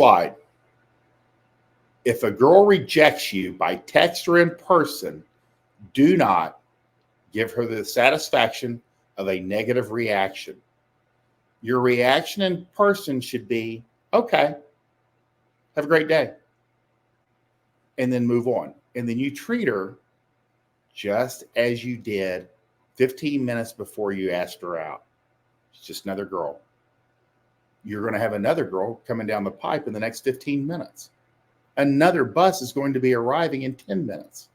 slide. If a girl rejects you by text or in person, do not give her the satisfaction of a negative reaction. Your reaction in person should be, okay, have a great day. And then move on. And then you treat her just as you did 15 minutes before you asked her out. It's just another girl. You're going to have another girl coming down the pipe in the next 15 minutes. Another bus is going to be arriving in 10 minutes.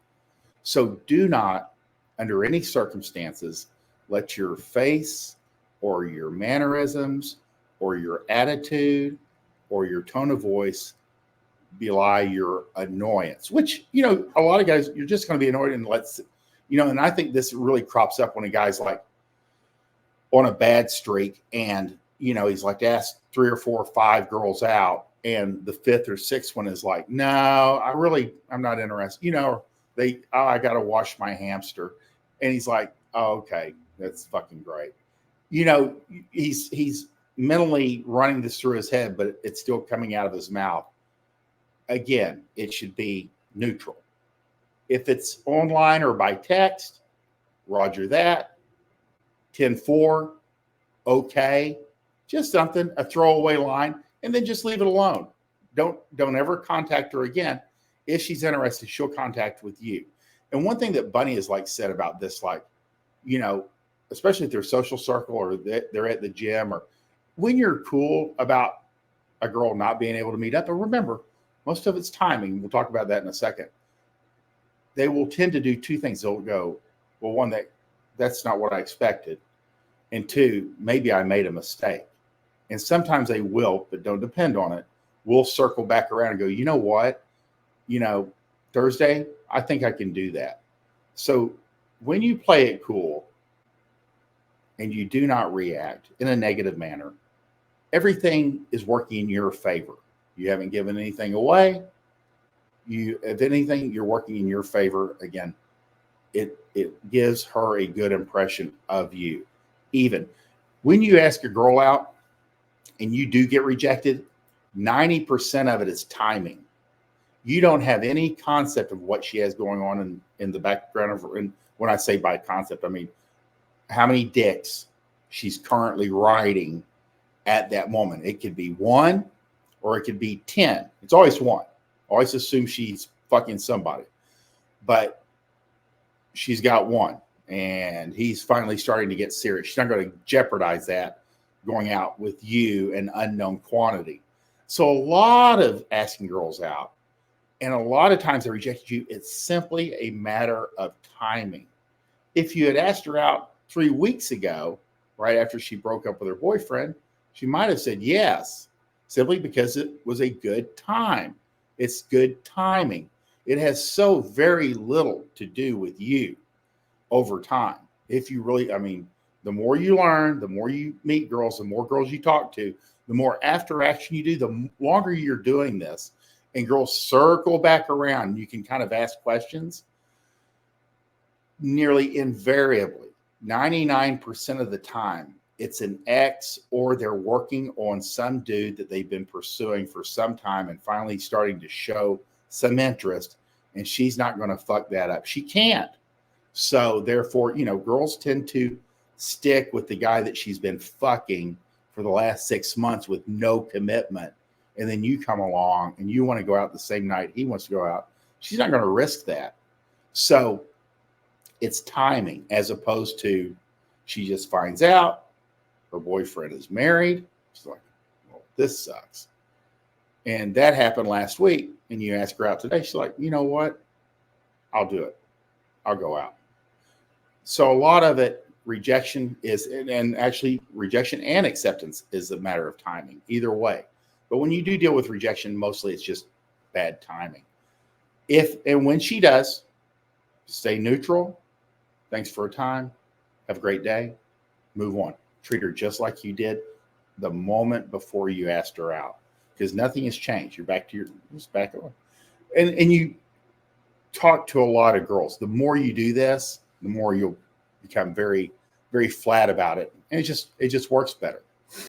So do not, under any circumstances, let your face or your mannerisms or your attitude or your tone of voice belie your annoyance, which, a lot of guys, you're just going to be annoyed and and I think this really crops up when a guy's like on a bad streak and, he's like asked 3 or 4 or 5 girls out and the 5th or 6th one is like, no, I'm not interested. I got to wash my hamster. And he's like, oh, okay, that's fucking great. He's mentally running this through his head, but it's still coming out of his mouth. Again, it should be neutral. If it's online or by text, roger that. 10-4, okay. Just something, a throwaway line, and then just leave it alone. Don't ever contact her again. If she's interested, she'll contact with you. And one thing that Bunny has said about this, especially if they're social circle or they're at the gym or when you're cool about a girl not being able to meet up, but remember, most of it's timing. We'll talk about that in a second. They will tend to do 2 things. They'll go, well, one, that's not what I expected. And 2, maybe I made a mistake. And sometimes they will, but don't depend on it. We'll circle back around and go, you know what? Thursday, I think I can do that. So when you play it cool and you do not react in a negative manner, everything is working in your favor. You haven't given anything away. If anything, you're working in your favor. Again, it gives her a good impression of you. Even when you ask a girl out and you do get rejected, 90% of it is timing. You don't have any concept of what she has going on in the background of her. And when I say by concept, I mean how many dicks she's currently riding at that moment. It could be 1 or it could be 10. It's always 1. Always assume she's fucking somebody. But she's got 1. And he's finally starting to get serious. She's not going to jeopardize that going out with you an unknown quantity. So a lot of asking girls out, and a lot of times they rejected you, it's simply a matter of timing. If you had asked her out 3 weeks ago, right after she broke up with her boyfriend, she might have said yes, simply because it was a good time. It's good timing. It has so very little to do with you over time. If you really, the more you learn, the more you meet girls, the more girls you talk to, the more after action you do, the longer you're doing this, and girls circle back around, you can kind of ask questions. Nearly invariably, 99% of the time, it's an ex or they're working on some dude that they've been pursuing for some time and finally starting to show some interest, and she's not going to fuck that up. She can't. So therefore, girls tend to stick with the guy that she's been fucking for the last 6 months with no commitment. And then you come along and you want to go out the same night he wants to go out. She's not going to risk that. So it's timing, as opposed to she just finds out her boyfriend is married. She's like, well, this sucks. And that happened last week. And you ask her out today. She's like, you know what? I'll do it. I'll go out. So a lot of it, rejection is, and actually rejection and acceptance is a matter of timing, either way. But when you do deal with rejection, mostly it's just bad timing. If and when she does, stay neutral. Thanks for her time. Have a great day. Move on. Treat her just like you did the moment before you asked her out, because nothing has changed. You're back to just back on. And you talk to a lot of girls. The more you do this, the more you'll become very, very flat about it. And it just works better.